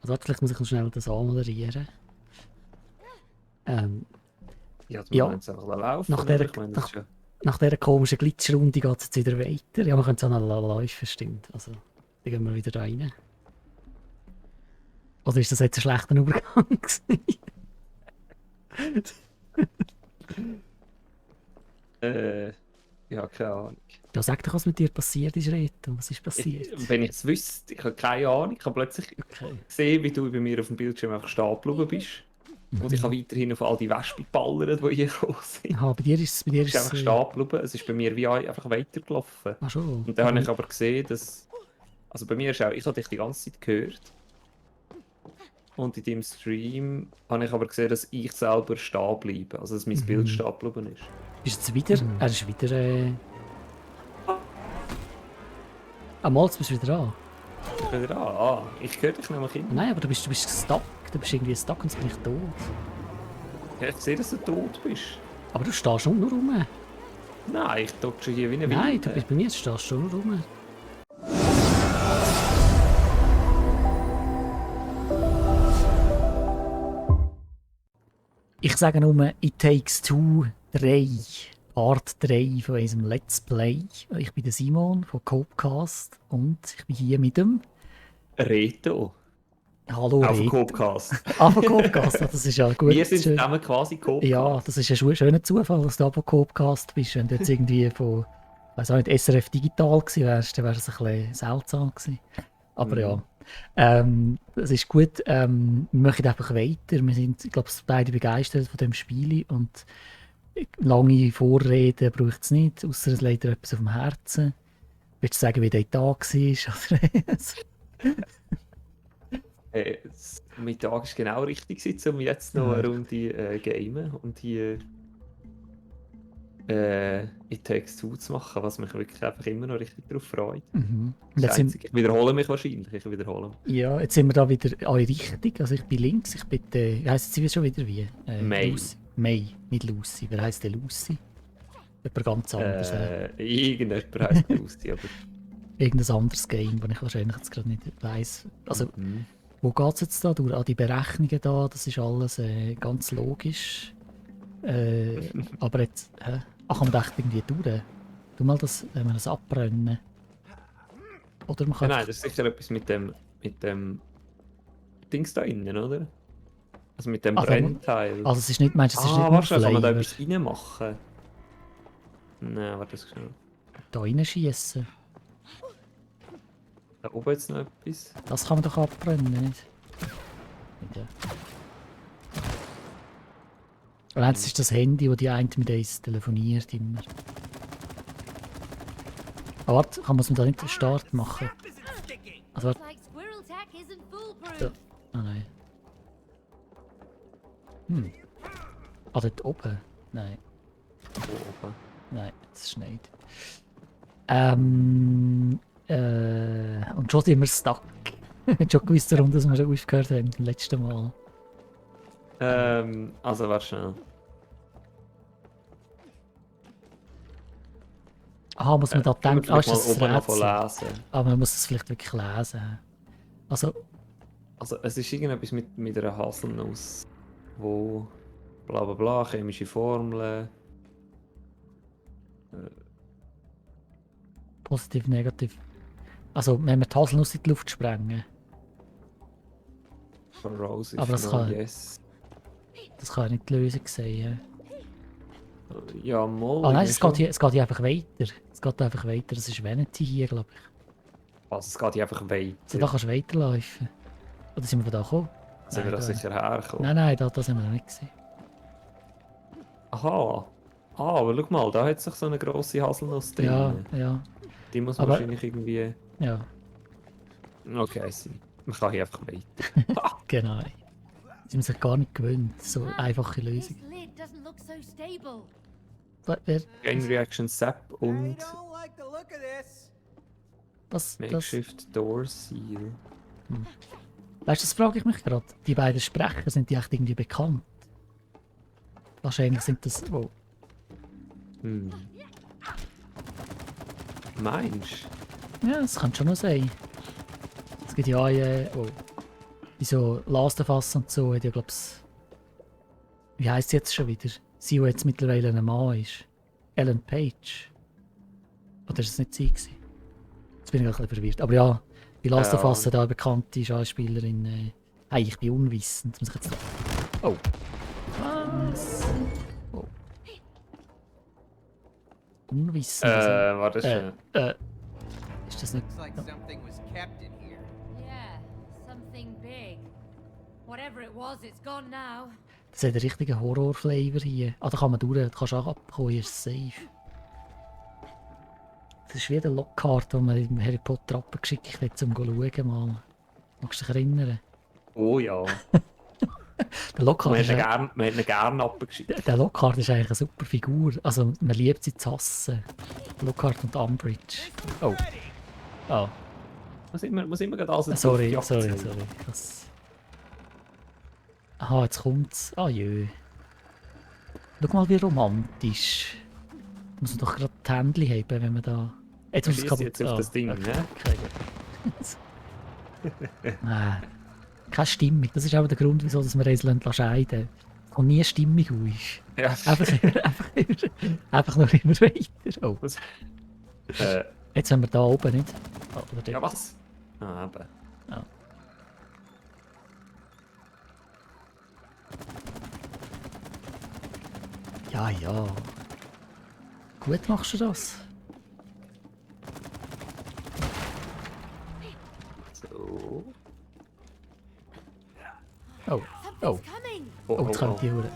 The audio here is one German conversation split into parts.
warte, vielleicht muss ich noch schnell das anmoderieren. Ja, du Ja. kannst einfach laufen. Nach oder? der, Ich meine, das ist ja... nach dieser komischen Glitchrunde geht es jetzt wieder weiter. Ja, wir können es auch noch laufen, stimmt. Also, dann gehen wir wieder rein. Oder ist das jetzt ein schlechter Übergang gewesen? Ja, keine Ahnung. Ja, sag doch, was mit dir passiert ist, Reto. Was ist passiert? Wenn ich es wüsste, ich habe keine Ahnung. Ich habe plötzlich Okay. gesehen, wie du bei mir auf dem Bildschirm einfach stehen geblieben bist. Und ich habe weiterhin auf all die Wespen geballert, die hier gekommen sind. Aha, bei dir ist es... Bei dir Es ist einfach stehen geblieben. Es ist bei mir wie einfach weitergelaufen. Ach schon. Und dann habe ich aber gesehen, dass... Also bei mir ist auch... Ich habe dich die ganze Zeit gehört. Und in deinem Stream habe ich aber gesehen, dass ich selber stehen bleibe. Also dass mein Bild stehen geblieben ist. Ist jetzt wieder... Er ist wieder... Ah, mal, jetzt bist du wieder an. Ich bin wieder an. Ah, ich höre dich nämlich immer. Nein, aber du bist stuck. Du bist irgendwie stuck und jetzt bin ich tot. Ja, ich sehe, dass du tot bist. Aber du stehst schon nur rum. Nein, ich dodge hier wie eine Nein, du Wilde. bist bei mir jetzt stehst schon nur rum. Ich sage nur It Takes Two 3. Part 3 von unserem Let's Play. Ich bin der Simon von Copecast und ich bin hier mit dem... Reto. Hallo Auf dem Reto. Copecast. Ah, von Copecast, das ist ja gut. Wir sind schön. zusammen quasi Copecast. Ja, das ist ein schöner Zufall, dass du auch von Copecast bist. Wenn du jetzt irgendwie von, weiß auch nicht, SRF Digital gewesen wärst, dann wäre es ein bisschen seltsam gewesen. Aber ja, es ist gut. Wir machen einfach weiter. Wir sind, ich glaube, beide begeistert von dem Spiel und lange Vorreden braucht es nicht, außer es liegt dir etwas auf dem Herzen. Willst du sagen, wie der Tag war? Mein Tag war genau richtig, um jetzt noch eine Runde gamen und hier It Takes Two zu machen, was mich wirklich einfach immer noch richtig darauf freut. Mhm. Ich wiederhole mich wahrscheinlich. Ja, jetzt sind wir da wieder alle richtig. Also ich bin links, ich bin wie heisst sie schon wieder wie? May. Lucy. May, nicht Lucy. Wer heisst denn Lucy? Jemand ganz anderes. Irgendjemand heisst Lucy, aber... Irgendein anderes Game, das ich wahrscheinlich jetzt gerade nicht weiss. Also, wo geht es jetzt da durch? An die Berechnungen da, das ist alles ganz logisch. Aber jetzt, ach, kann man echt irgendwie durch? Tu mal das, wenn wir das abbrennen. Oder man kann Nein, das ist sicher etwas mit dem Dings da innen, oder? Also mit dem Brennteil. Also es ist nicht, meinst du, es ist nicht nur warte, kann man da Flavor? etwas reinmachen? Nein, warte, das ist schnell. Da reinschiessen. Da oben jetzt noch etwas. Das kann man doch abbrennen, nicht? Ja. Und jetzt ist das Handy, wo die eine mit uns telefoniert immer. Aber warte, kann man da nicht den Start machen? Also warte. Ja. Ah nein. Ah, dort oben? Nein. Oben. Nein, das schneit. Und schon sind wir stuck. Ich habe schon gewusst, warum dass wir schon aufgehört haben beim letzten Mal. Also warte schnell. Aha, muss man da denken? Ah, ist das oben noch Rätsel? lesen. Aber man muss es vielleicht wirklich lesen. Also, Es ist irgendetwas mit einer Haselnuss, wo bla bla bla, chemische Formeln. positiv, negativ. Also, wenn wir die Haselnuss in die Luft sprengen. Corrosive, Aber das no, kann- yes. Das kann ja nicht die Lösung sein. Ja, mal. Ah nein, es geht hier einfach weiter. Es geht einfach weiter. Das ist Vanity hier, glaube ich. Also es geht hier einfach weiter. So, da kannst du weiterlaufen. Oder sind wir von da gekommen? Sind wir da sicher hergekommen? Nein, nein, da sind wir noch nicht gesehen. Aha. Ah, aber schau mal, da hat sich so eine grosse Haselnuss drin. Ja, ja, Die muss Aber- wahrscheinlich irgendwie... ja, Okay, man kann hier einfach weiter. genau. Sie haben sich gar nicht gewöhnt, so einfache Lösung. This lid doesn't look so stable. Wer, Gain Reaction Sap und like the look of this. was, das, Makeshift Door Seal. weißt du, das frage ich mich gerade. Die beiden Sprecher, sind die echt irgendwie bekannt? Wahrscheinlich sind das, oh, Meinst ja, das kann schon noch sein. Es gibt ja, oh, Wieso Last of Us und so hat ja, glaub's. Wie heisst sie jetzt schon wieder? Sie, die jetzt mittlerweile ein Mann ist. Ellen Page. Oder ist es nicht sie gewesen? Jetzt bin ich ein bisschen verwirrt. Aber ja, bei Last of Ja. Us hat auch eine bekannte Schauspielerin. Hey, ich bin unwissend. Muss ich jetzt. Oh. Was? Oh. Unwissend. Warte schon. Ist das nicht. Looks like something was kept in here. Yeah, something big. Whatever it was, it's gone now. Das hat einen richtigen Horror-Flavor hier. Ah, da kann man durch, da kannst du auch abkommen, hier ist es safe. Das ist wie der Lockhart, den man im Harry Potter abgeschickt hat, um zu schauen mal. Magst du dich erinnern? Oh ja. Der Lockhart, Man ist, hat ihn gerne abgeschickt. der Lockhart ist eigentlich eine super Figur. Also man liebt sie zu hassen. Lockhart und Umbridge. Oh. Oh. Muss immer gerade alles Sorry. auf die Jagd sein. Das... Aha, jetzt kommt's. Ah jö. Schau mal, wie romantisch. Muss man doch gerade die Händchen haben, wenn man da... Jetzt muss es Schieß jetzt auf das Ding, okay. ne? Okay. Nein. Keine Stimmung. Das ist auch der Grund, wieso dass wir uns scheiden lassen. Und nie Stimmung ist. Ja. Einfach nur immer weiter. Oh. Was? Jetzt sind wir da oben, nicht? Oh, oder dort. Ja, was? Ah, eben. Ja, ja. Gut machst du das. So. Oh, oh, Something's coming. oh, jetzt kommt die Hure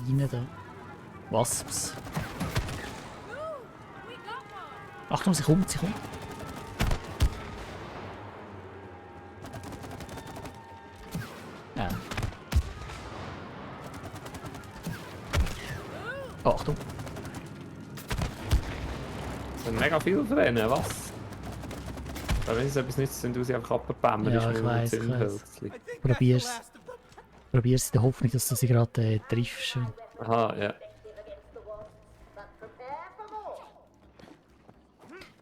Biene da. Wasps. We got one. Achtung, sie kommt, sie kommt. Ja. Oh, Achtung. Es sind mega viele von denen, was? Aber wenn es etwas nützt, sind du sie einfach abbämmen. Ja, ich weiss, ich I think Probier's. that's the last of them. Probier's in der Hoffnung, dass du sie gerade triffst. Aha, ja.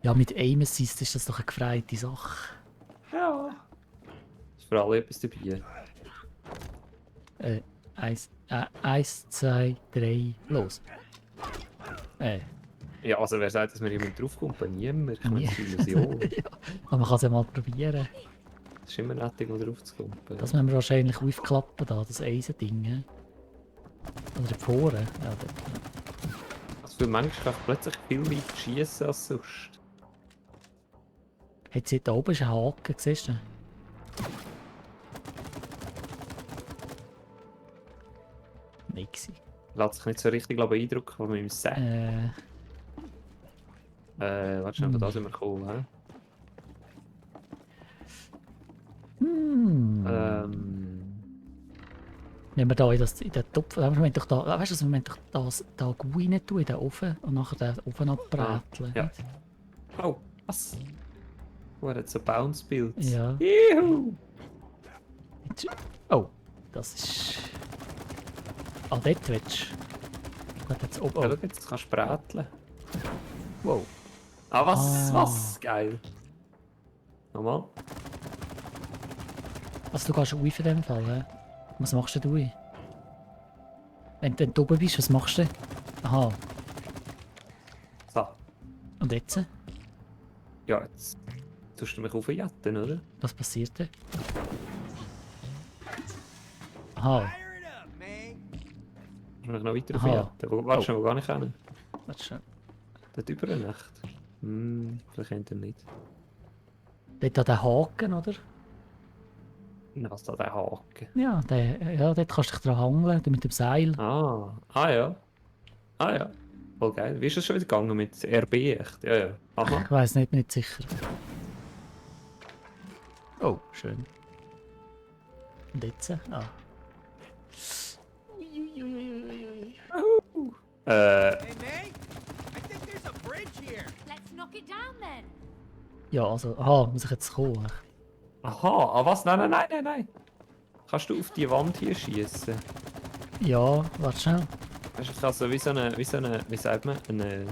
Ja, mit Aim Assist ist das doch eine gefreite Sache. Ja. Ist für alle etwas dabei. Eins, zwei, drei, los. Ja, also wer sagt, dass mir jemand draufkommt? Bei niemand. Ich meine, Nie. das ist eine Illusion. Ja, aber man kann es ja mal probieren. Es ist immer nett, irgendwo draufzukommen. Das müssen wir wahrscheinlich aufklappen, da, das Eisending. He? Oder die Pforen. Ja, dort. Also für manchmal kann ich plötzlich viel weiter schießen als sonst. Hat sie da oben ist ein Haken, siehst du? Nix. Lässt sich nicht so richtig beeindrucken von meinem Set. Warte schnell, da sind wir gekommen, hä? Wenn wir da in den Topf, wir müssen doch da, weißt du, wir müssen doch das da Gui nicht tun in den Ofen und nachher den Ofen abbräteln. ja. Oh, was? Oh, er hat so Bounce-Bild. Ja. Juhu! Oh, das ist... Ah, dort willst du. Gut, jetzt oben. Ja, Oh. schau, jetzt kannst du bräteln. Wow. Ah, was? Ah. Was? Geil. Nochmal. Also du gehst auf in dem Fall, hä? Was machst du denn? Wenn du dann oben bist, was machst du? Aha, So. und jetzt? Ja, jetzt tust du mich aufjatten, oder? Was passiert denn? Aha, Fire it up, man. Kannst du mich noch weiter Aha. aufjatten? Warte schon, wo gar nicht hin? warte schon. Dort über eine Nacht. Vielleicht kennt er nicht. Dort an den Haken, oder? Na, was da der Haken? Ja, dort kannst du dich dran hangeln, mit dem Seil. Ah ja. Ah ja. Voll geil. Wie ist es schon wieder gegangen mit RB echt? Ja, ja. Aha. Ich weiss nicht, bin nicht sicher. Oh, schön. Und jetzt? Ah. Hey, May? I think there's a bridge here. Let's knock it down then. Ja, also, aha, muss ich jetzt kommen? Aha, was? Nein. Kannst du auf die Wand hier schießen? Ja, warte schnell. Weißt du, ich kann so wie wie sagt man, eine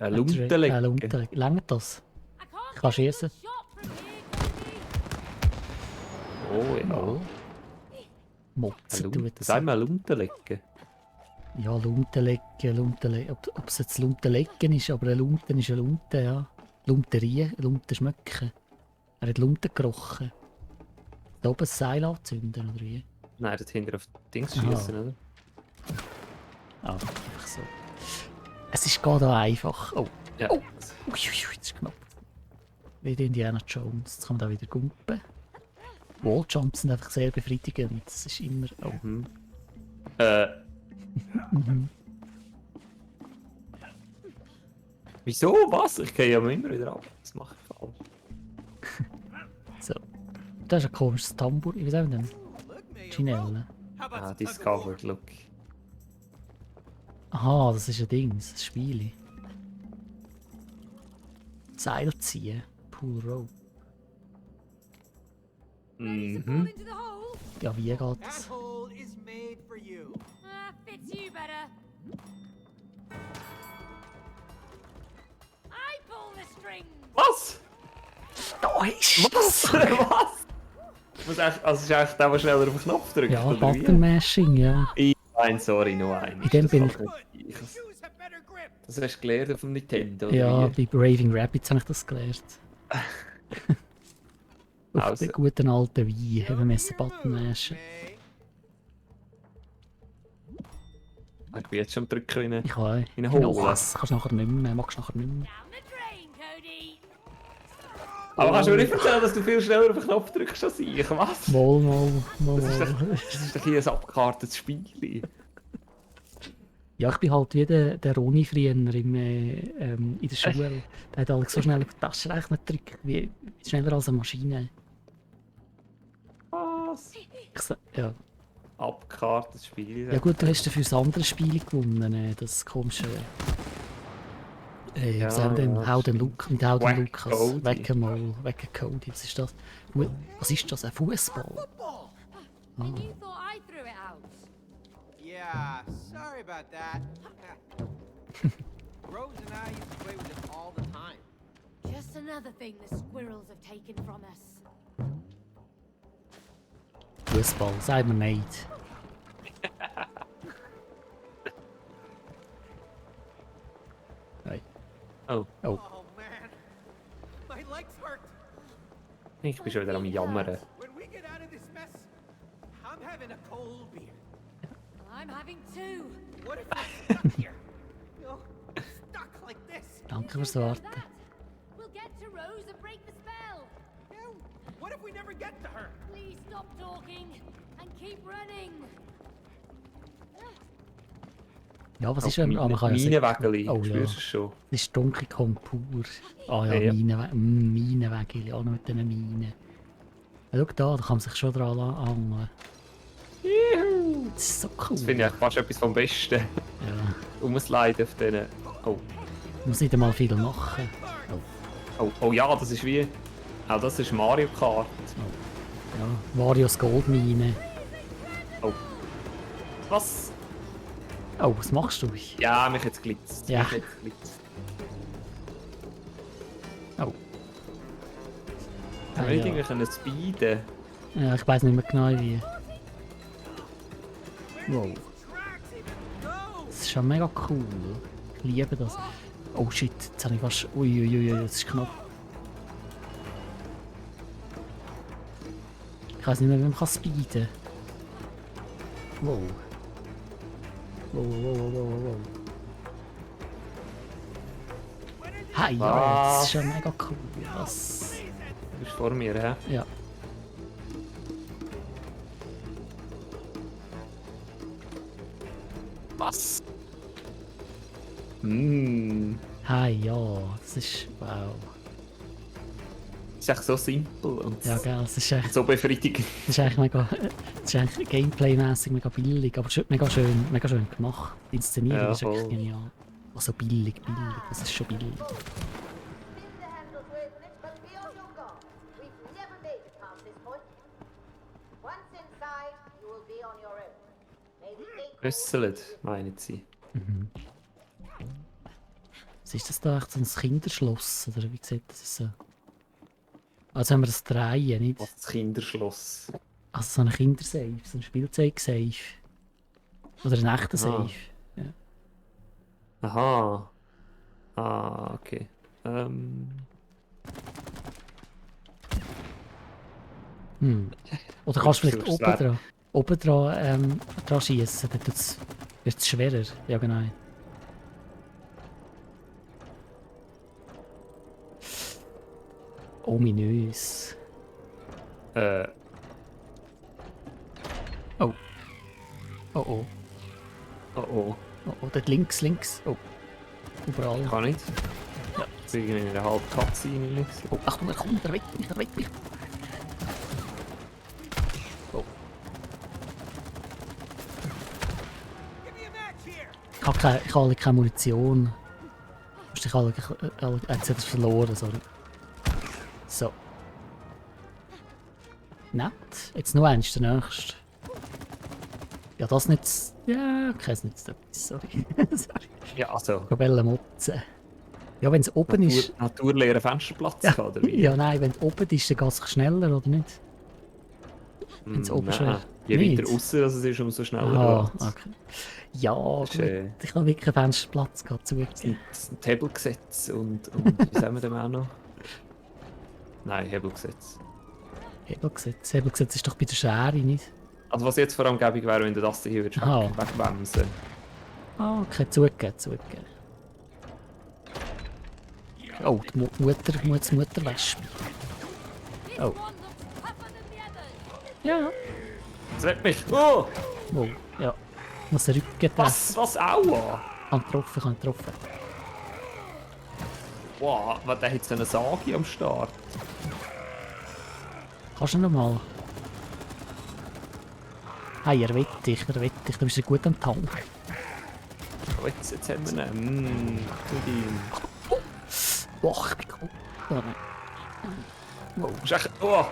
Lunte legen. Lunte. Langt das? I can't Kannst du get a schießen? good shot from here. Oh ja. Oh. Motzen tut Das einmal Lunte Ja, Lunte legen. Ob es jetzt Lunte legen ist, aber eine Lunte ist eine Lunte, ja. Lunte riechen, Lunte schmecken. Er hat Lunte gerochen. Da oben ein Seil anzünden, oder wie? Nein, dort hinter auf Dings Aha. schießen, oder? Ah, einfach so. Es ist gerade auch einfach. Oh, Ja. ui, das ist knapp. Wie die Indiana Jones. Jetzt kann man da wieder gumpen. Walljumps sind einfach sehr befriedigend. Das ist immer. Oh. Mhm. Wieso? Was? Ich gehe ja immer wieder ab. Das mache ich falsch. So. Das ist ein komisches Tambour. Wie sagen wir denn? Look, Mayor. Ginelle. How about Ah, some discovered, look. Aha, das ist ein Ding. Das ist ein Spiel. Seil ziehen. Pool Rope. Ready to fall Mhm. into the hole? Ja, wie geht That das? hole is made for you. Fits you better. I pull the strings. Was? Da ist Was? Was? Muss echt, also ist echt der, der schneller auf den Knopf drückt, Ja, oder wie? Button Mashing, ja. Nein, sorry, nur ein. In dem bin ich- Your shoes have better grip. Das hast du gelernt auf dem Nintendo, oder Ja, wie? bei Raving Rabbits habe ich das gelernt. Auf Also. den guten alten Wein haben wir Show me müssen your Button moves, mashen. May. Ich bin jetzt schon am Drücken in eine... Ich habe In eine genau, Hole. kannst nachher nicht mehr, magst nachher nicht mehr. Down the drain, Cody. Aber kannst du mir nicht erzählen, dass du viel schneller auf den Knopf drückst als ich? Was? Mal. Das ist doch hier ein abgekartetes Spiel. Ja, ich bin halt wie der Roni früher in der Schule. Der hat alles so schnell auf die Taschenrechner gedrückt, wie schneller als eine Maschine. Was? Ja. Abgekartetes Spiel. Ja gut, du hast dafür das andere Spiel gewonnen, das komische... Ja, was sagen wir denn? ja, Hau den Luke, mit Hau den Wack Lukas. Cody. Whack-a-Mole, Whack-a-Cody, was ist das? Was ist das, ein Fußball? Football. And you thought I threw it out? Yeah, sorry about that. Rose and I used to play with it all the time. Just another thing the squirrels have taken from us. Fußball, sagt man nicht. Hey. Oh, Oh, Oh man, my legs hurt. ich bin schon wieder am Jammern. When we get out of this mess, I'm having a cold beer. I'm having two. What if we're stuck here? You know, stuck like this. danke You fürs know Warten. that. We'll get to Rose and break the spell. Yeah, what if we never get to her? Please stop talking and keep running. Ja, was ist, wenn man kann ja sagen- Minenwägeli, Oh ja, spürst du es schon? das ist Donkey Kong pur. Ah ja, Ja. Minenwägeli, auch noch mit diesen Minen. Ja, schau da kann man sich schon dran angeln. Das ist so cool. Das finde ich fast etwas vom Besten. Ja, Umsliden auf diesen... Oh. muss nicht einmal viel machen. Oh ja, das ist wie... Auch das ist Mario Kart. Ja, Marios Goldmine. Oh. Was? Oh, was machst du? Ja, mich jetzt glitzt. Ja. Mich hat's glitzt. Oh. Haben wir nicht irgendwie können speeden? Ja, ich weiß nicht mehr genau wie. Wow, Tracks even go. das ist schon mega cool. Ich liebe das. Oh shit, jetzt habe ich fast... Uiuiui, das ist knapp. Ich weiß nicht mehr, wie man kann speeden. Wow. Wow. Hey, ja, das ist schon mega cool. Was? Du bist vor mir, hä? Ja. Was? Mmm. Hey, ja, das ist... Wow. Das ist echt so simpel und Ja, gell, das ist echt... so befriedigend. Das ist eigentlich mega, das ist eigentlich gameplay-mässig mega billig, aber es ist mega schön gemacht. Die Inszenierung Ja, ist wirklich voll. genial. Also billig, das ist schon billig. Spin the handles with it, but be on your guard. We've never made it past this point. Once inside, you will be on your own. May the gate Rüsselt, meinen sie. Was ist das da? Echt so ein Kinderschloss? Oder wie sieht das so? Also haben wir das Drehen, nicht? Was das Kinderschloss. Also so ein Kindersafe, so ein Spielzeugsafe. Oder ein echter Safe. Ja. Aha. Ah, okay. Oder kannst du vielleicht Das wär- oben dran schießen, dann wird es schwerer. Ja, genau. Ominös. Oh. Oh oh. Oh oh. Oh oh, dort links. Oh. Überall. Kann nicht. Ja. Ich bin in einer halben Cutscene links. Oh, Achtung, er kommt, er weckt mich. Oh. Give me a match here. Ich habe keine Munition. Ich habe jetzt hat er verloren, sorry. So. Nett. Jetzt noch eins, der nächste. Ja, das nicht. Ja, okay, es nützt etwas, sorry. Sorry. Ja, also. Gabelle Motzen. Ja, wenn es oben ist. Naturleeren Fensterplatz Ja, gehabt, oder wie? ja, nein, wenn es oben ist, dann geht es schneller, oder nicht? Wenn's oben schon- Nein. Je Nicht? weiter außen es ist, umso schneller Ah, wird's. okay. Ja, Das ist, gut. Ich habe wirklich einen Fensterplatz gehabt, zugegeben. Das Hebelgesetz und wie sagen wir dem auch noch? Nein, Hebelgesetz. Hebelgesetz ist doch bei der Schere, nicht? Also was jetzt vor allem gäbig wäre, wenn du das hier würdest Ah. wegwämsen. Ah, okay, zugegeben. Oh, die Mutterwespe. This Oh. one looks tougher than the others. Ja. Das wird mich. Oh! Oh, ja. Muss den Rücken treffen. Was? Aua! Kann getroffen. Wow, was, der hat so eine Sage am Start. Kannst du noch mal? Hey, er wett dich, du bist ja gut am Tank. Oh, jetzt haben wir einen. Gut ihn. Boah, ich bin kaputt. Oh, nein. Wow. Ist echt. Oh!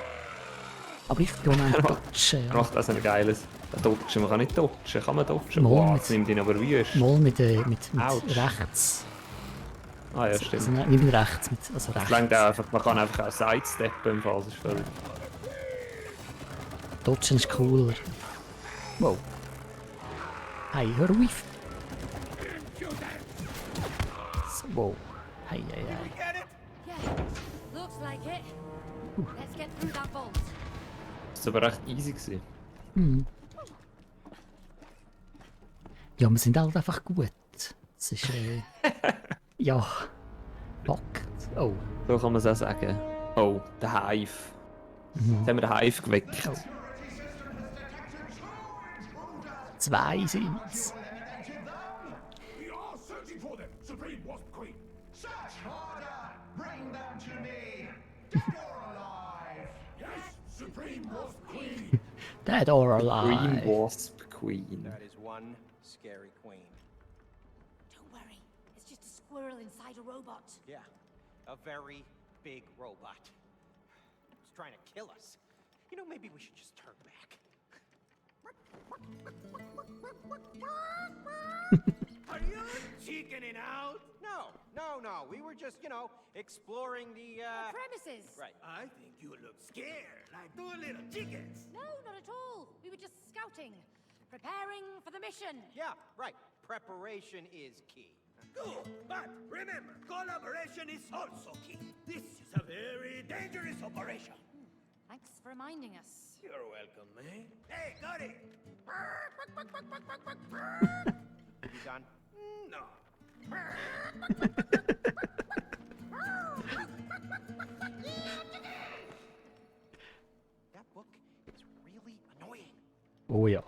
Aber ich kann einen dodgen. Er Ja. macht also ein geiles. Dodgen, man kann nicht dodgen. Kann man dodgen? Mal Wow, mit- das nimmt ihn aber wüst. Mal mit Autsch. rechts. Ah ja, Also, stimmt. nein, nicht mit rechts, also Das rechts. lenkt auch einfach, man kann einfach auch sidesteppen im Fall, das ist völlig. Dodgen ist cooler. Wow. Hey, hör auf. So, wow. Hey. Get it? Yeah, looks like it. Let's get through that bolt. Das war aber recht easy gewesen. Ja, wir sind halt einfach gut. Das ist, ja. Packt. Oh. So kann man es auch sagen. Oh, der Hive. Jetzt haben wir den Hive geweckt. Oh. 2 sind's. We are searching for them, Supreme Wasp Queen. Search harder! Bring them to me! Dead or alive! Yes, Supreme Wasp Queen! Dead or Green alive. Wasp Queen. That is one scary queen. Don't worry, it's just a squirrel inside a robot. Yeah, a very big robot. It's trying to kill us. You know, maybe we should just turn back. Are you chickening out? No. We were just, exploring the, Premises. Right. I think you look scared, like two little chickens. No, not at all. We were just scouting, preparing for the mission. Yeah, right. Preparation is key. Good, but remember, collaboration is also key. This is a very dangerous operation. Thanks for reminding us. You're welcome, man. Hey, got it. You done? No. That book is really annoying. Oh ja.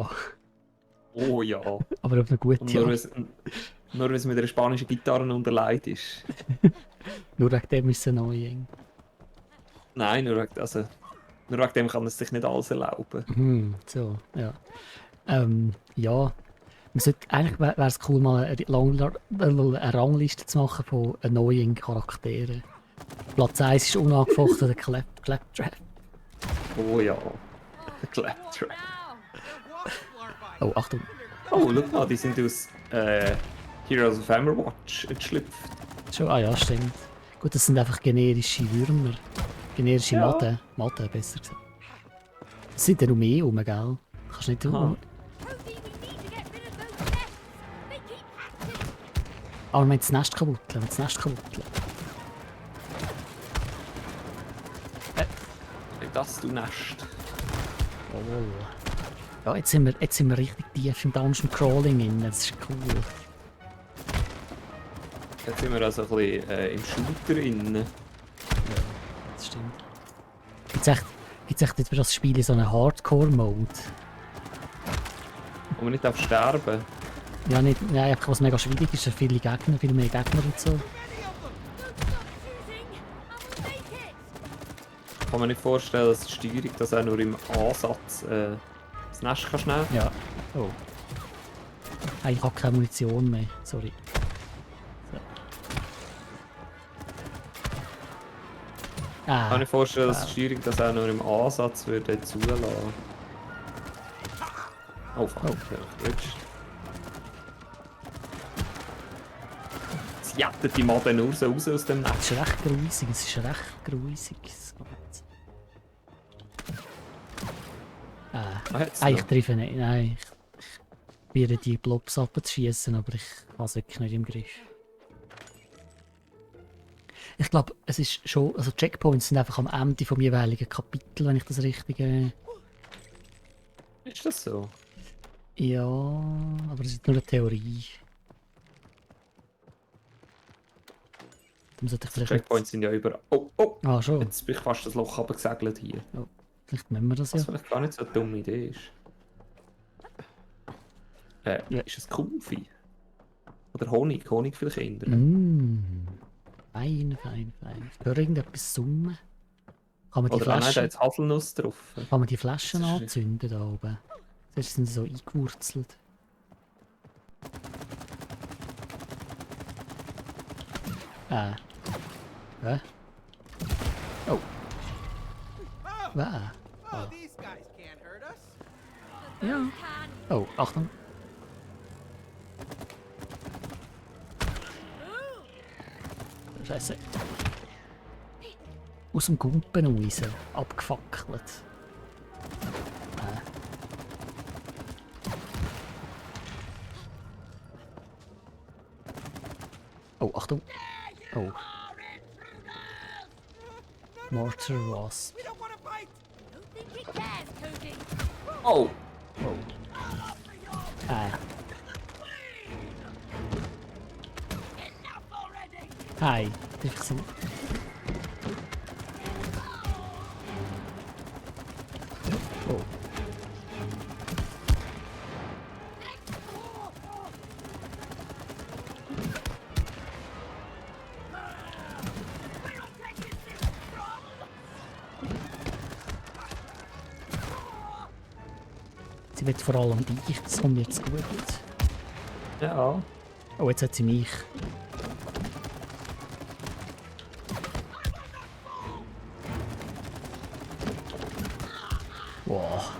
Oh ja. Aber auf eine gute Und nur, Art. nur weil es mit einer spanischen Gitarre unterlegt ist. Nur wegen dem ist es annoying. Nein, nur wegen dem kann es sich nicht alles erlauben. So, ja. Ja. Eigentlich wäre es cool, mal eine Rangliste zu machen von annoying Charakteren. Platz 1 ist unangefochten der Claptrap. Oh ja. Der Claptrap. Now, Wasp larvae. Oh, Achtung. Oh, schau mal, die sind aus Heroes of Hammerwatch entschlüpft. Schon, ah ja, stimmt. Gut, das sind einfach generische Würmer. Generische Ja. Maden, besser gesagt. Es sind ja noch mehr rum, gell? Kannst nicht Aha. rum. Cody, we need to get rid of those nests. They keep hatching. Aber wir müssen das Nest kabutteln, wir müssen das Nest kabutteln. Das du Nest. Oh. Ja, jetzt sind wir richtig tief im Dungeon Crawling drin, das ist cool. Jetzt sind wir also ein bisschen im Shooter innen. Das stimmt. Gibt's echt jetzt für das Spiel so einen Hardcore-Mode? Wo man nicht darf sterben. Ja, nicht, ja, einfach was mega schwierig ist, viele Gegner, viel mehr Gegner und so. Don't stop shooting. I will make it. Kann man nicht vorstellen, dass die Steuerung das auch nur im Ansatz das Nest kannst nehmen. Ja. Oh. Ah, ich habe keine Munition mehr, sorry. So. Kann Ah, ich vorstellen, dass die Steuerung das auch nur im Ansatz würde zulassen. Oh fuck, jetzt jettet die Made nur so raus aus dem Netz. es ist recht gruisig, es ist recht gruisig. Ich treffe nicht, nein. Ich probiere die Blobs abzuschießen, aber ich habe es wirklich nicht im Griff. Ich glaube, es ist schon, also Checkpoints sind einfach am Ende vom jeweiligen Kapitel, wenn ich das richtig... Ist das so? Ja, aber es ist nur eine Theorie. Dann sollte ich vielleicht Checkpoints sind ja überall. Oh, oh! Ah, schon. Jetzt bin ich fast das Loch runtergesegelt hier. Vielleicht nehmen wir das ja. Was vielleicht gar nicht so eine dumme Idee ist. Ja. Ist es Kumpfi? Oder Honig? Honig für Kinder? Fein, fein, fein. Ich höre irgendetwas summen. Kann man die Oder nein, da Flaschen, hat Haselnuss drauf. kann man die Flaschen Das ist- anzünden da oben? Sonst sind sie so eingewurzelt. Hä? Oh. Wer? Oh, these guys can't hurt us. Ja. Can. Oh, Achtung. Scheiße. Aus dem Gumpen raus. Abgefackelt. Oh, Achtung. Oh. Mortar Wasp. We don't want to fight. Don't think it cares, Cody. Oh! Hi. Einfach so. Oh. Sie wird vor allem dich, das kommt mir jetzt gut. Ja. Oh, jetzt hat sie mich. Wow.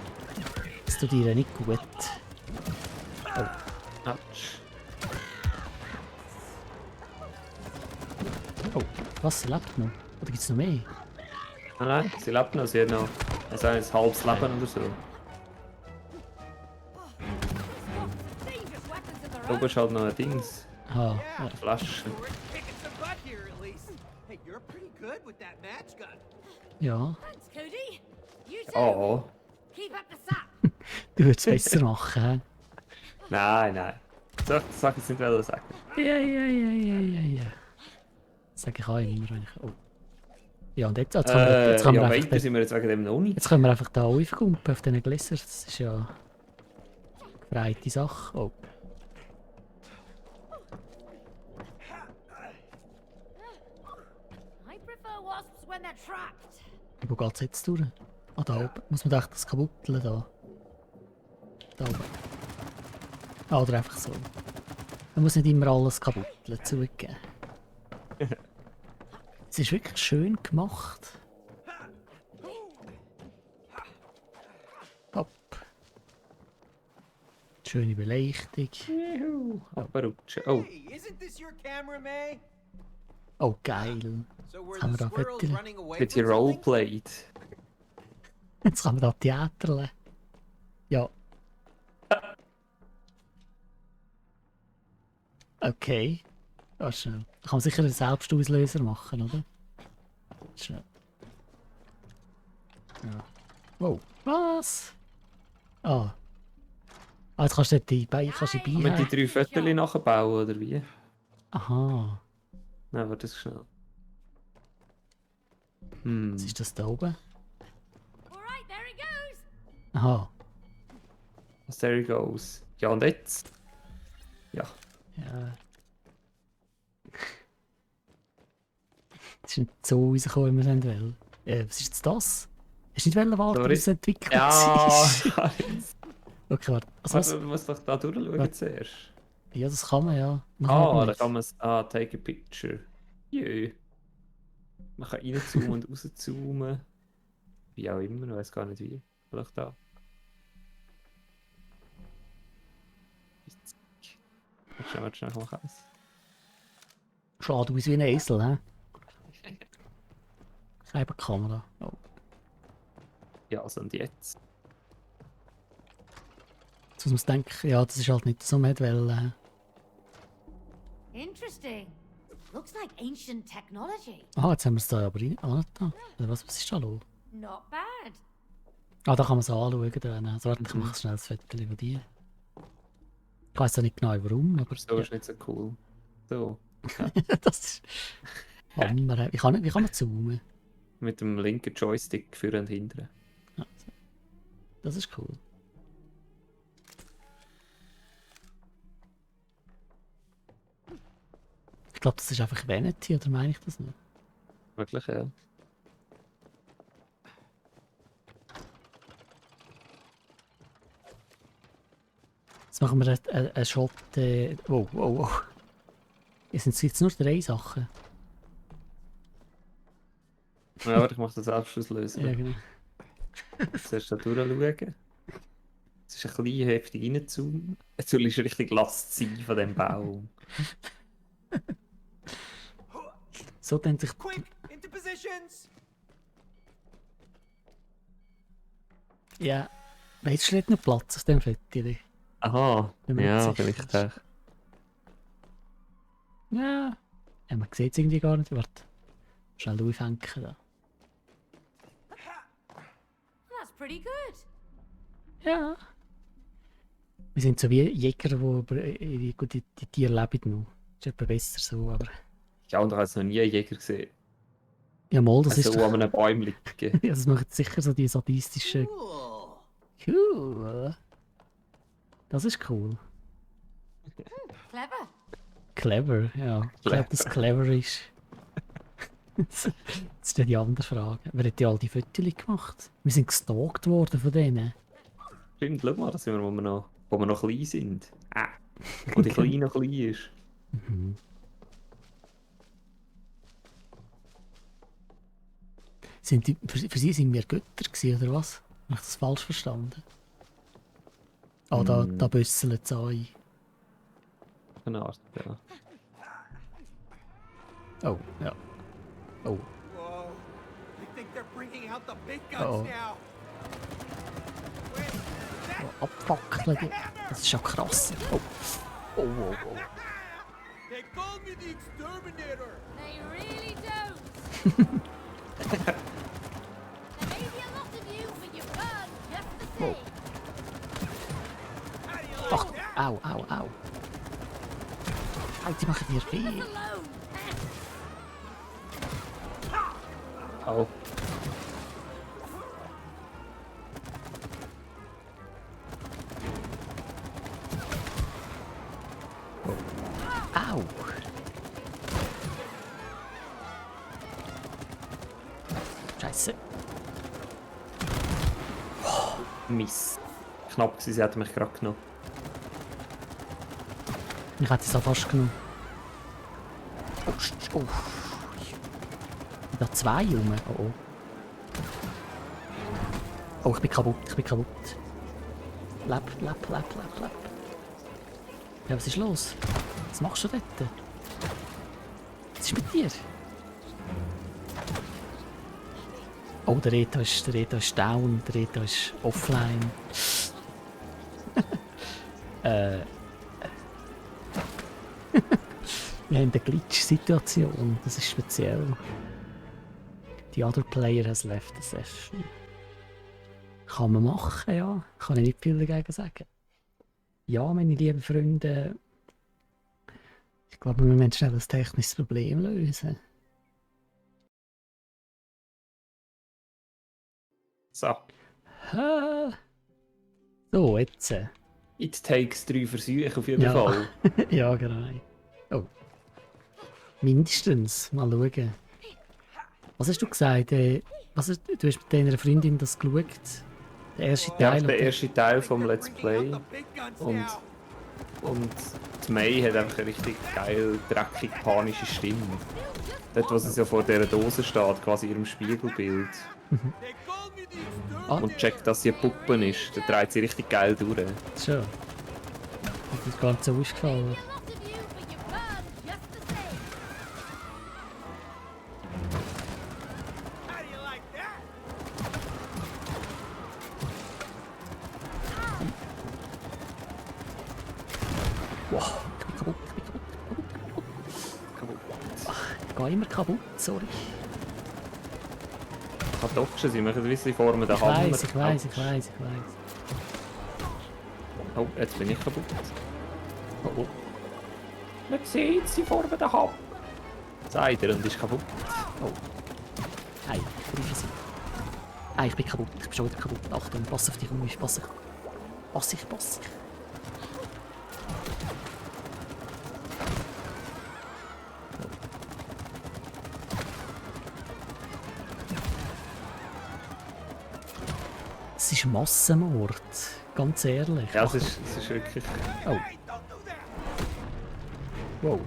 Das tut ihr nicht gut. Autsch. Oh, was? Sie lebt noch? Oder gibt es noch mehr? Nein, sie lebt noch. Sie hat noch ein halbes Leben oder so. Dangerous weapons of their Da own. oben ist halt noch ein Dings. Ah, Yeah, Flasche. we're kicking some butt here at least. Hey, you're pretty good with that match gun. ja. Thanks, Cody. You too. Oh. Keep up the sap. Du würdest es besser machen, hä? Nein, nein. So, das sag ich jetzt nicht wollen sagen. Ja. Sag ich auch immer, wenn ich... Oh. Ja, und jetzt können wir, jetzt können wir Ja, einfach... weiter sind wir jetzt wegen dem noch nicht. Jetzt können wir einfach da aufgumpen auf diesen Gläsern. Das ist ja... eine gefreite Sache. Oh. I prefer wasps when they're trapped. Wo geht's jetzt durch? Ah, da oben. Muss man echt das kabutteln da? Da oben. Ah, oder einfach so. Man muss nicht immer alles kabutteln, zugeben. Es ist wirklich schön gemacht. Hopp. Schöne Beleuchtung. Aber rutschen. Oh, Hey, isn't this your camera, May? Oh, geil. So were Haben wir the da squirrels Fotos? running away wird from hier something? roleplayed. Jetzt kann man da Theaterle. Ja. Okay. Ja, schnell. Da kann man sicher einen Selbstauslöser machen, oder? Schnell. Ja. Wow. Was? Ah. Ah, jetzt kannst du dort kannst du Kann man die beihängen. 3 Viertel nachbauen, oder wie? Aha. Nein, warte, das schnell. Was ist das da oben? Alright, there it goes. Aha. There it goes. Ja, und jetzt? Ja. Ja. Es ist nicht so rausgekommen, wie wir es wollen. Was ist jetzt das? Hast du nicht warten, Sorry. bis es entwickelt Ja, war? Okay, warte. Also, also, man muss doch da durchschauen Warte. zuerst. ja, das kann man ja. Man Ah, aber da nicht. kann man take a picture. Jö. Man kann reinzoomen und rauszoomen. Wie auch immer, ich weiß gar nicht wie. Vielleicht da. Warte schnell, mach eins. Schaut aus wie ein Esel, hä? Keine Kamera. Oh. Ja, also und jetzt? Jetzt muss man denken, ja, das ist halt nicht so mit, weil Interesting. Looks like ancient technology. aha, jetzt haben wir es da aber rein. Ah, da. Oder was ist da los? Not bad. Ah, da kann man es anschauen. Dann. Also, warte, ich Mhm. mache schnell ein Foto von dir. Ich weiß ja nicht genau warum, aber So ja. ist nicht so cool. So. Das ist Hammer. Wie kann man zoomen? Mit dem linken Joystick für und hinten. Das ist cool. Ich glaube, das ist einfach Vanity, oder meine ich das nicht? Wirklich, ja. Jetzt machen wir einen Shot. Wow, wow, wow. Es sind jetzt nur 3 Sachen. Ja, warte, ich mache das Abschlusslösen. Ja, genau. Zuerst da durchschauen. Es ist ein bisschen heftig reinzoomen. Jetzt soll ich richtig Last sein von dem Baum. So dann sich. Quick, into positions! Ja. Weißt du nicht noch Platz aus dem Foto? Aha, Wenn man ja, nicht sicher vielleicht ist. auch. Ja. Ja, man sieht es irgendwie gar nicht. Warte. Schnell aufhängen da. That's pretty good. Ja. Wir sind so wie Jäger, die Tiere leben noch. Das ist etwas besser so, aber... Ja, und ich habe jetzt noch nie einen Jäger gesehen. Ja, mal, das Also ist so doch... an einem Baum liegen. Ja, das macht sicher so die sadistischen... Cool. Cool. Das ist cool. Clever. Clever, ja. Ich glaube, dass clever ist. Das ist dann die andere Frage. Wer hat ja all die Fotos gemacht? Wir sind gestalkt worden von denen. Stimmt, schau mal, das sind wir, wo wir noch klein sind. Wo die Kleine noch klein ist. Sind die, für sie sind wir Götter gewesen, oder was? Habe ich das falsch verstanden? Ah, da büsseln sie ein. Eine Art, ja. Oh, ja. Oh, Whoa. I think they're bringing out the big guns Uh-oh. now. Wait, that abfackeln. Das ist ja krass. Oh, oh, oh, oh. they called me the exterminator. They really don't. There may be a lot of you, but you burn just the same. How do you like Ach, that? au, au, au. Au, die machen dir Leave weh. us alone. Au. Au. Scheiße. Mist. Knapp gewesen, sie hätte mich gerade genommen. Ich hätte es auch fast genommen. Oh, oh. Da 2 rum. Oh, oh. Oh, ich bin kaputt, ich bin kaputt. Leb. Ja, was ist los? Was machst du dort? Was ist mit dir? Oh, der Reto ist down, der Reto ist offline. Wir haben eine Glitch-Situation, das ist speziell. The other player has left the session. Kann man machen, ja. Kann ich nicht viel dagegen sagen. Ja, meine lieben Freunde. Ich glaube, wir müssen schnell ein technisches Problem lösen. So. So, jetzt. It takes 3 Versuche auf jeden Ja. Fall. Ja, genau. Oh. Mindestens. Mal schauen. Was hast du gesagt? Du hast mit deiner Freundin das geschaut? Der erste Ja, Teil? der oder? erste Teil vom Let's Play. Und die May hat einfach eine richtig geil, dreckig, panische Stimme. Dort, wo sie ja vor dieser Dose steht, quasi in ihrem Spiegelbild. Ah. Und checkt, dass sie eine Puppe ist. Dann dreht sie richtig geil durch. Schon. Hat das gar nicht so ausgefallen. A lot of you, but you burn just the same. How do you like that? Wow, ich bin kaputt. Ich gehe immer kaputt, sorry. Ich kann dodgen, sie machen ein bisschen Formen der Ich Hammer. weiß. Oh, jetzt bin ich kaputt. Oh, oh. Man sieht sie Formen der Hammer. Sagt er und ist kaputt. Oh. Nein, ich greife sie. Nein, ich bin kaputt. Ich bin schon wieder kaputt. Achtung, pass auf dich um, pass ich. Es ist Massenmord, ganz ehrlich. Ja, es ist wirklich... Oh, Hey, don't do that! wow.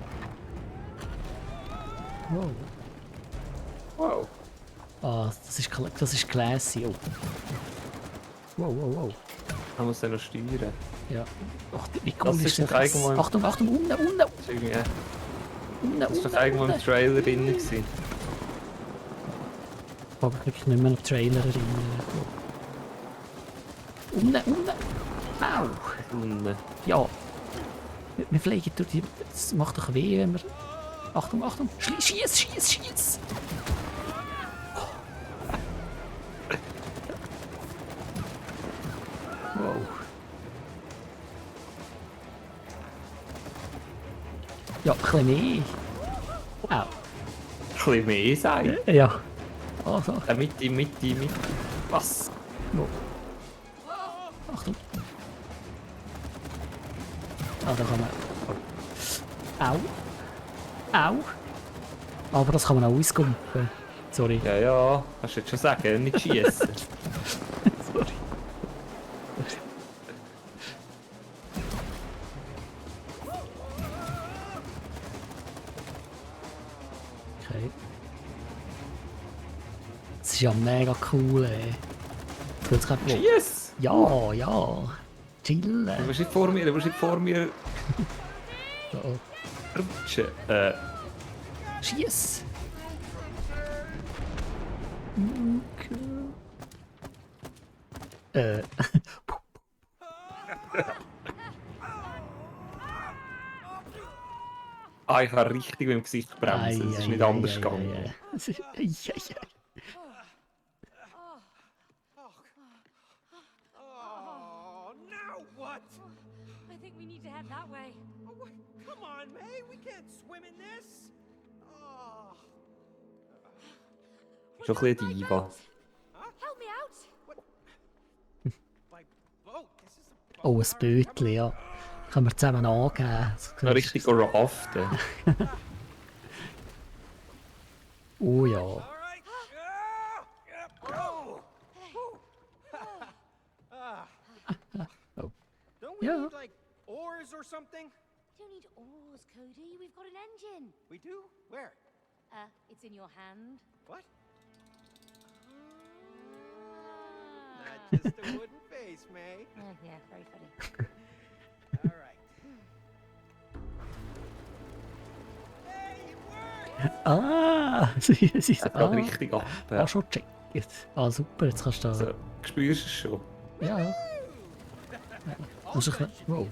Wow. Wow. Ah, das ist classy. Oh. Wow. Man muss den noch steuern. Ja. Ach, wie Das cool ist ist doch das? irgendwo im- Achtung, unten. Das ist irgendwie... Das ist doch irgendwo im Trailer drin gewesen. Ich kann mich wirklich nicht mehr an den Trailer erinnern. Unten. Au. Unten. Ja. Wir fliegen durch die... Es macht doch weh, wenn wir... Achtung. Schieß. Wow. Ja, ein bisschen mehr. Au. Ein bisschen mehr sein. Ja. Also, Mitte. Was? wo? Achtung. Ah, da kann man... Au. Aber das kann man auch ausgumpen. Sorry. Ja. Kannst du jetzt schon sagen, nicht schießen. Sorry. Okay. Das ist ja mega cool, ey. Jetzt gerade wo? Schieß! Ja. Chillen. Du musst nicht vor mir Oh. rutschen. Schieß! Okay. Ah, ich habe richtig mit dem Gesicht bremsen. Es ist nicht anders gegangen. Oh, now what? I think we need to head that way. Oh, come on, May. We can't swim in this. Oh. Schon ein bisschen Diva. Help me out. By boat. This is a Oh, ein Bötchen, ja. Können wir zusammen angeben. Noch richtig raften. Oh ja. All right. Oh. Oh. Don't we Yeah. need like oars or something? Don't need oars, Cody. We've got an engine. We do? Where? It's in your hand. What? Ah. Not just a wooden face, May. Yeah, very funny. All right. Hey, it worked! Ah! Sie Es geht richtig ab. Ah, schon check. Gut. Ah, super, jetzt kannst du da... Also, spürst du es schon? Ja, ja. Musst du ein bisschen... Wow.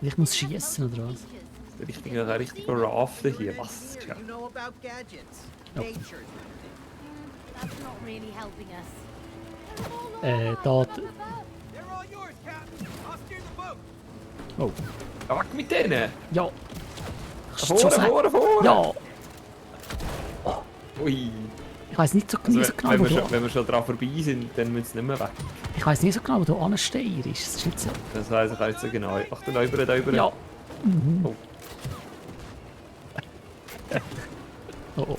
Ich muss schießen oder was? Richtig raften hier. Was? Ja. You know about gadgets. Oh. Nature's That's not really helping us. Da... They're all yours, Captain. I'll steer the boat. Oh. Ja, weg mit denen! Ja! Kannst du schon Vorne, sagen? vorne! Ja! Ui! Ich weiss nicht so, Also, nie so genau, wenn, wo wir schon, du... wenn wir schon dran vorbei sind, dann müssen sie nicht mehr weg. Ich weiss nicht so genau, wo du ansteirst. Das ist nicht so... Das weiss ich jetzt so genau. Achtung, da über, da über. Ja! Oh. Oh, oh.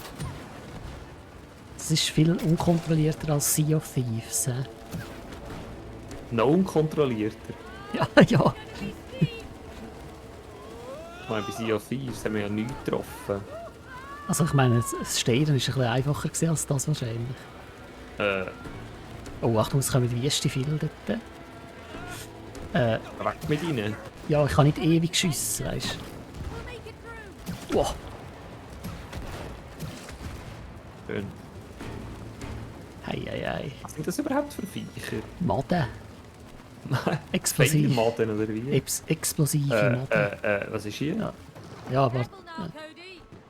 Das ist viel unkontrollierter als Sea of Thieves. Noch unkontrollierter. Ja, ja. Ich meine, bei Sea of Thieves haben wir ja nichts getroffen. Also ich meine, das Steuern ist ein bisschen einfacher gewesen als das wahrscheinlich. Oh, Achtung, es kommen Wüste viele dort. Weg mit ihnen. Ja, ich kann nicht ewig schiessen, weißt We'll make it through. du. Wow. Schön. Hei, hei, hei. Was sind das überhaupt für Viecher? Maden. Feinde Explosiv. Maden oder wie? Explosive Maden. Was ist hier? Ja. Ja, aber Careful now,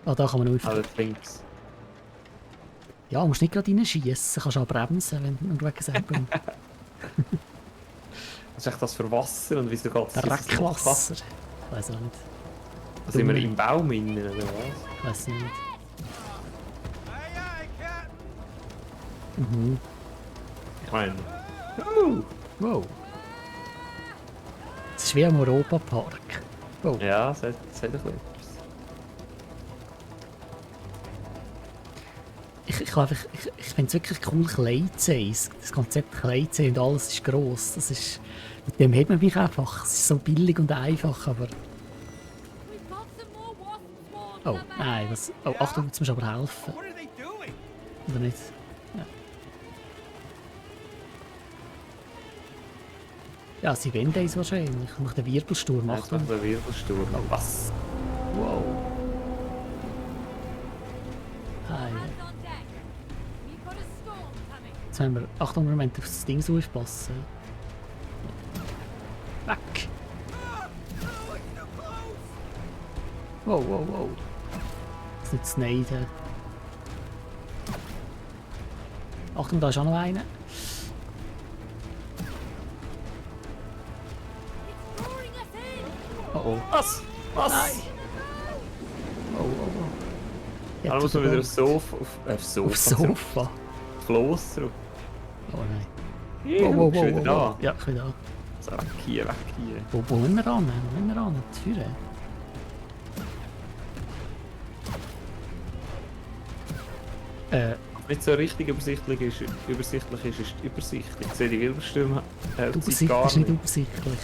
Cody. da kann man nur... Ah, das links. Ja, du musst nicht gerade reinschiessen, kannst auch bremsen, wenn du wegen selber... Was ist echt das für Wasser und wieso geht es Dreckwasser. Ich weiß auch nicht. Sind wir im Baum innen oder was? Ich weiß nicht. Aye, aye, Captain. Mhm. Ich meine... Oh. Wow. Es ist wie am Europapark. Wow. Ja, es hat ein bisschen etwas. Ich finde es wirklich cool, klein zu sein. Das Konzept klein zu sein und alles ist gross. Das ist, mit dem hat man mich einfach. Es ist so billig und einfach, aber... We've got some more wasp swarms Oh, about. nein, was... Oh, Achtung, jetzt musst du aber helfen. What are they doing? Oder nicht? Ja, sie wollen das wahrscheinlich. Nach dem Wirbelsturm. Jetzt Achtung. macht der Wirbelsturm. Was? Wow. Hi. Hands on deck. We've got a storm coming. Jetzt haben wir... Achtung, wir müssen auf das Ding so aufpassen. Weg! Wow, wow, wow. Das ist nicht zu neiden. Achtung, da ist auch noch einer. It's drawing us in. Oh oh. Was? Was? Nein! Oh, oh, oh. Ja, Dann muss man wieder aufs Sofa... aufs Sofa. Floß zurück. Oh nein. Ja, Wow, wow, bist du wieder wow, da? wow. Ja, ich bin da. So, weg hier, weg hier. Wo müssen wir ran? Wo müssen wir ran? Zu führen. Nicht so richtig übersichtlich ist ist die Übersicht. Ich sehe die Wirbelstürme Die Übersicht gar ist nicht übersichtlich.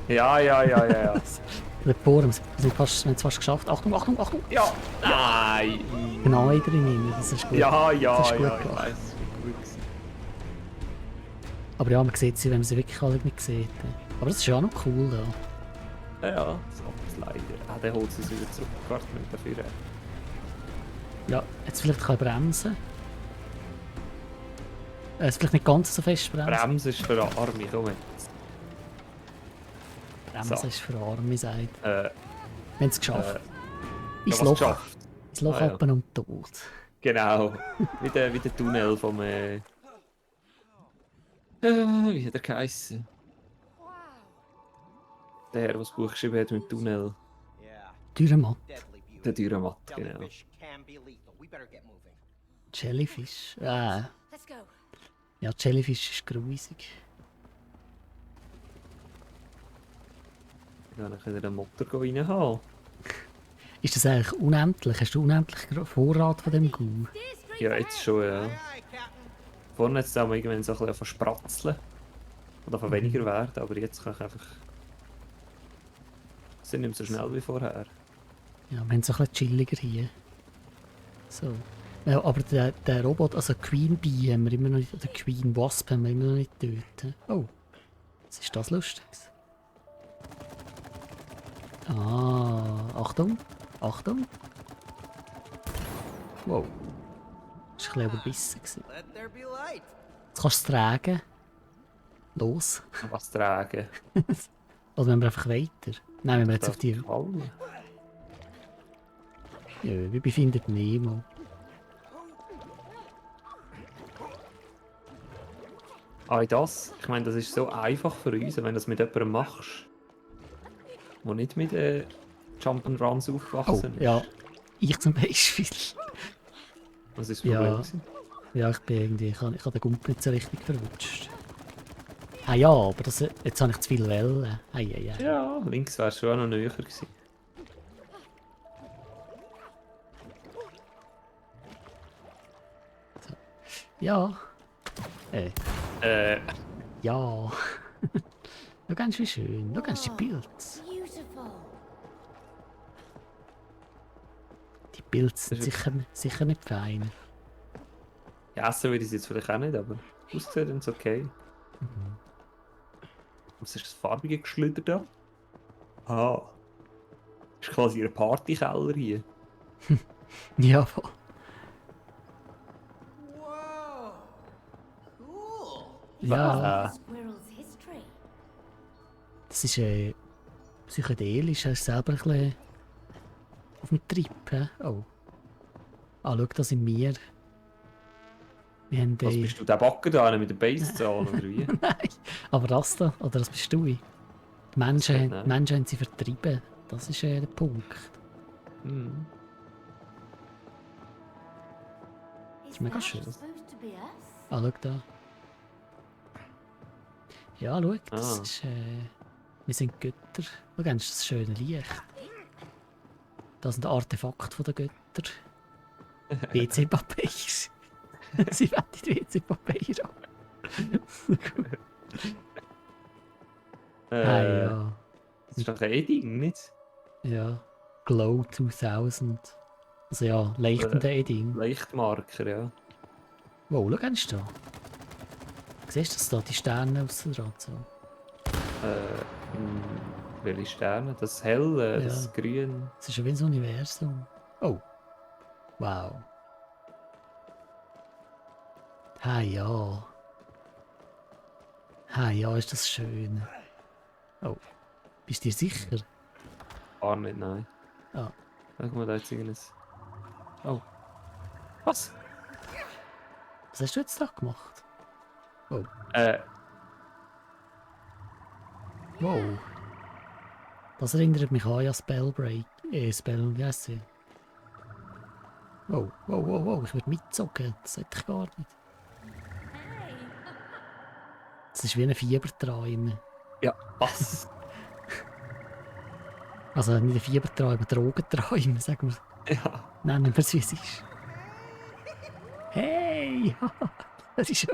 Ja. Der Bohren, wir haben es fast geschafft. Achtung, Achtung, Achtung! Ja! Nein! Genau drin, das ist gut. Ja, Das ist gut ich gemacht. weiß, es war gut gewesen. Aber ja, man sieht sie, wenn man sie wirklich alle nicht sieht. Aber das ist ja auch noch cool da. Ja, so etwas leider. Ah, der holt sie wieder zurück. Warte mal dafür. Ja, jetzt vielleicht kann ich bremsen. Jetzt vielleicht nicht ganz so fest bremsen. Bremse ist für Arme, komm jetzt. Bremsen So. ist für Arme, sagt. Äh, Wir haben es geschafft. Ins ja, was Loch. geschafft. Ins Loch Ah, ja. ab und tot. Genau. Wie der Tunnel vom... wie hat er geheissen? Wow. Der, der das Buch geschrieben hat mit Tunnel. Yeah, Dürrematt. deadly beautiful. Der Dürrematt, genau. Jellyfish can be lethal. We better get moving. Jellyfish. Let's go. Ja, Jellyfish ist grusig. Ich kann wieder den Motor reinhaben. Ist das eigentlich unendlich? Hast du unendlich Vorrat von dem Gau? Steer straight Ja, for jetzt schon, ja. Aye, aye, Captain. Vorne hat es auch irgendwann so ein bisschen verspratzeln. Oder von weniger werden, aber jetzt kann ich einfach... Sind nicht mehr so schnell wie vorher. Ja, wir haben es ein bisschen chilliger hier. So. Ja, aber der Robot, also Queen Bee haben wir immer noch nicht, oder Queen Wasp haben wir immer noch nicht getötet. Oh, was ist das Lustiges? Ah, Achtung, Achtung. Wow. Das war ein bisschen überbissen. Gewesen. Let there be light. Jetzt kannst du es tragen. Los. Was tragen. Oder wenn wir einfach weiter. Nein, wenn wir jetzt auf die... Fallen. Ja, wie befindet Nemo? Ah, das? Ich meine, das ist so einfach für uns, wenn du das mit jemandem machst, der nicht mit Jump'n'Runs Oh, aufgewachsen ist. ja. Ich zum Beispiel. Was ist das Ja. Problem? gewesen? Ja, ich bin irgendwie... Ich habe den Gump nicht so richtig verwutscht. Ah ja, aber das, jetzt habe ich zu viel Wellen. Ei. Ja, links wäre schon auch noch näher gewesen. Ja. Äh, Ja. Du kennst wie schön. Du kennst die Pilze. Beautiful. Die Pilze sind Das ist sicher nicht fein. ja, essen würde ich es jetzt vielleicht auch nicht, aber aussehen ist okay. Was ist das farbige Geschlüder da? Ah. Das ist quasi ein Partykeller hier. Ja, Whoa. Cool. ja. Squirrel's history. Das ist psychedelisch. Er ist selber ein bisschen auf dem Trip. He? Oh. Ah, schau, da sind wir. Wir haben Was bist du, der Backer da mit der Basszahn oder wie? Nein, aber das da, oder das bist du. Die Menschen, Nein. die Menschen haben sie vertrieben. Das ist der Punkt. Hm. Is mega that schön. supposed to be us? Ah, schau da. Ja, schau, das Ah. ist... wir sind Götter. Schau, kennst du das schöne Licht? Das sind Artefakte von den Göttern. WC-Papier. Sie wettet WC-Papier an. Ah ja. Das ist doch ein Ding, nicht? Ja. Glow 2000. Also ja, leuchtende Edding. Lichtmarker, ja. Wow, schau, kennst du da? Siehst du das da, die Sterne aussen dran? So. Welche Sterne? Das helle, Ja. das grün. Es ist ja wie ein Universum. Oh. Wow. Ah ja. Ah ja, ist das schön. Oh. Bist du dir sicher? Gar nicht, nein. Ah. Guck mal, da jetzt irgendein... Oh. Was? Was hast du jetzt da gemacht? Oh. Wow. Das erinnert mich an ja Spellbreak. Spell, wie heisst sie? Wow. Ich werde mitzogen. Das sollte ich gar nicht. Hey. Das ist wie ein Fiebertraum. Ja, was? Also nicht ein Fiebertraum, ein Drogentraum, sagen wir. Ja. Nennen wir es, wie es ist. Hey! Das ist ja...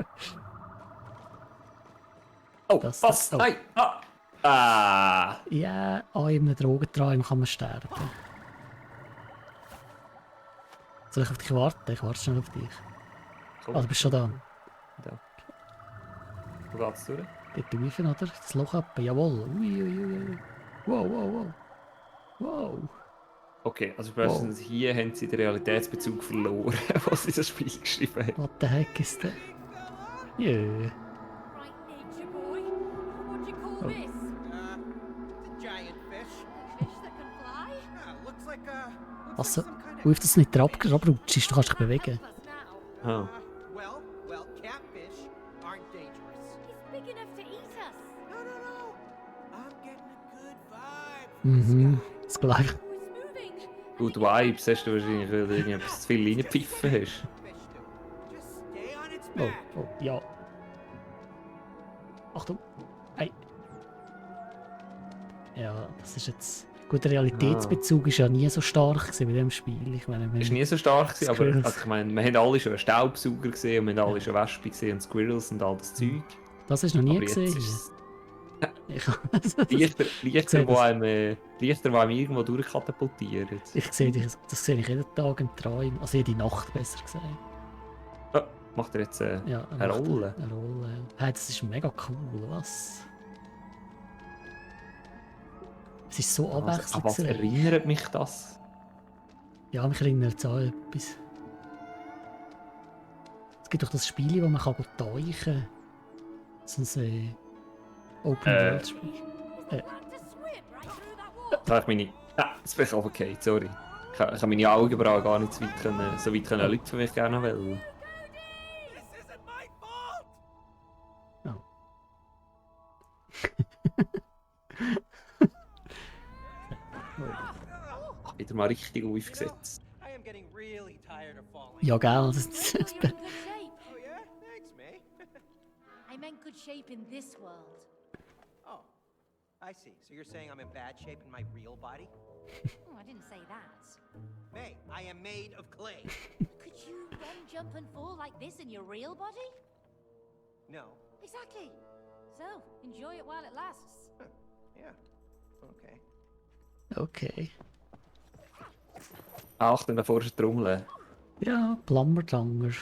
Oh, Das- was? oh. Nein! Ah! Ah! Ja, an einem Drogentraum kann man sterben. Soll ich auf dich warten? Ich warte schnell auf dich. Komm. Ah, du bist schon da. Da. Wo geht's durch? Dort tiefen, oder? Das Loch ab. Jawohl. Ui. Wow. Okay, also spätestens hier haben sie den Realitätsbezug verloren, was sie das Spiel geschrieben haben. What the heck ist das? Ja. Right, nature boy. What do you call Oh. this? It's a giant fish. Fish that can fly? Looks like Also, some kind wo auf das nicht abrutschst, du kannst dich bewegen. Help us now. Ah. well, catfish aren't dangerous. He's big enough to eat us. No. I'm getting a good vibe from the Mhm. sky. Das gleiche. Oh, it's moving. Gut Vibes hast du wahrscheinlich, weil du irgendetwas zu viel reingepfiffen hast. Fish do. Just stay on its Oh, back. ja. Achtung. Hey. Ja, das ist jetzt... Gut, der Realitätsbezug ist ja nie so stark gewesen bei dem Spiel. Ich meine, Ist nie so stark gewesen, aber Squirrels. also ich meine, wir haben alle schon einen Staubsauger gesehen und wir haben alle schon Wespen gesehen und Squirrels und all das Zeug. das hast du noch nie Aber jetzt gesehen. ist Ich, es Lichter, sehe wo das. einem irgendwo durchkatapultieren. ich sehe dich, das sehe ich jeden Tag im Traum. Also jede Nacht, besser gesagt. Oh, macht er jetzt Ja, eine macht Rolle? Eine Rolle. Hey, das ist mega cool, was? Es ist so An was abwechslungsreich. erinnert mich das? Ja, mich erinnert es an etwas. gibt doch das Spiel, wo man kann tauchen kann. So ein Open-World-Spiel. Is the plan to swim right through that wall? Da habe ich meine... Ah, das bin ich okay, sorry. Ich habe meine Augenbrauen gar nicht so weit können Leute, wie ich gerne will. This isn't my fault! Oh. Wieder mal richtig aufgesetzt. I am getting really tired of falling. Ja, gell? You're in good shape. Oh yeah? Thanks, May. I meant good shape in this world. Oh, I see. So you're saying I'm in bad shape in my real body? Oh, I didn't say that. May, I am made of clay. Could you run, jump, and fall like this in your real body? No. Exactly. So, enjoy it while it lasts. Yeah. Okay. Okay. Achtung, da vorne ist die Trommel. Ja, Plammertanger.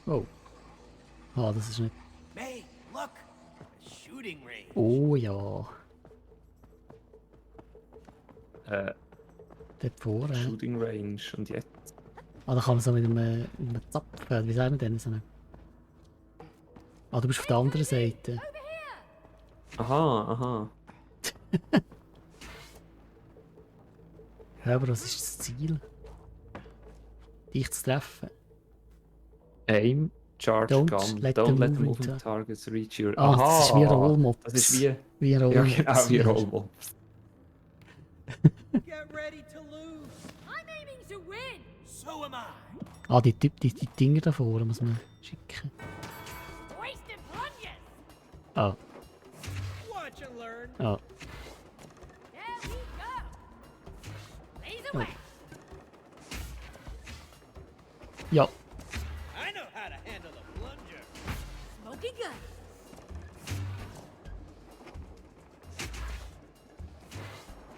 Oh. Ah, das ist nicht... May, look! A shooting range. Oh ja. Äh, Dort vorne. Shooting Range. Und jetzt? Ah, da kann man so mit einem Zapfen, wie sagen wir denn? So eine... Ah, du bist auf der anderen Seite. Aha, aha. Ja, aber was ist das Ziel? Dich zu treffen. Aim, charge Don't gun. let Don't them let move moving into- targets reach your... Ah, das ist wie Rollmops. Das ist wie... Wie ein Ja, Rollmops. genau, wie Rollmops. Get ready to lose. I'm aiming to win. So am I. Ah, die Dinger da vorne muss man schicken. Wasted plunges. Ah, Watch and learn. ah. There we go. Blaze away. Ja, I know how to handle a plunger. Smoking gun.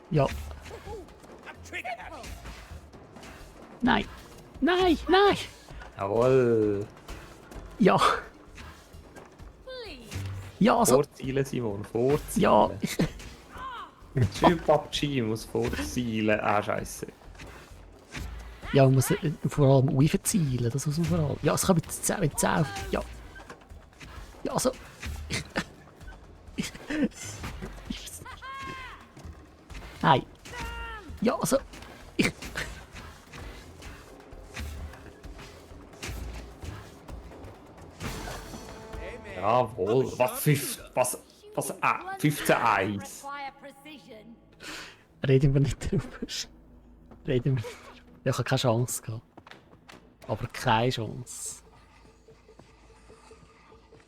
ja. I'm trigger happy. Nein. Nein, nein. Jawohl. Ja, Please. ja, also... Vorzielen, Simon, vorzielen. Ja, Schön PUBG muss vorzielen. Ah, scheiße. ja, man muss vor allem aufzielen, das muss man vor allem... Ja, es kann mit 10 ja. Ja, also... Nein. Ja, also... Hey, May. Jawohl. Was 15-1. Require precision. Reden wir nicht drüber. Reden wir... Ich habe keine Chance gehabt. Aber keine Chance.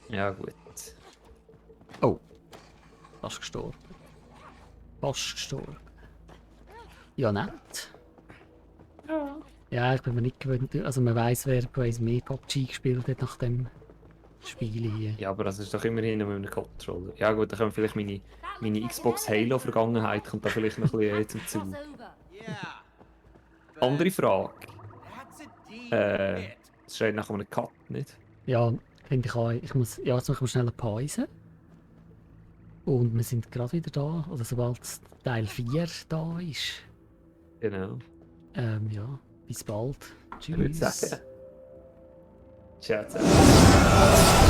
Ja, gut. Oh. Fast gestorben. Fast gestorben. Ja, nett. Ja, ich bin mir nicht gewöhnt. Also man weiss, wer bei uns mehr PUBG gespielt hat nach dem Spiel hier. Ja, aber das ist doch immerhin mit einem Controller. Ja gut, dann kommt vielleicht meine Xbox Halo Vergangenheit kommt da vielleicht noch ein bisschen zum Zug. Crossover. Yeah. Andere Frage. That's a deep Äh, hit. es schreit nach einem Cut, nicht? Ja, finde ich auch. Ich muss, ja, jetzt machen wir schnell eine Pause. Und wir sind gerade wieder da. Oder sobald Teil 4 da ist. Genau. Ja, bis bald. Ich würde Tschüss. sagen. Ciao zusammen.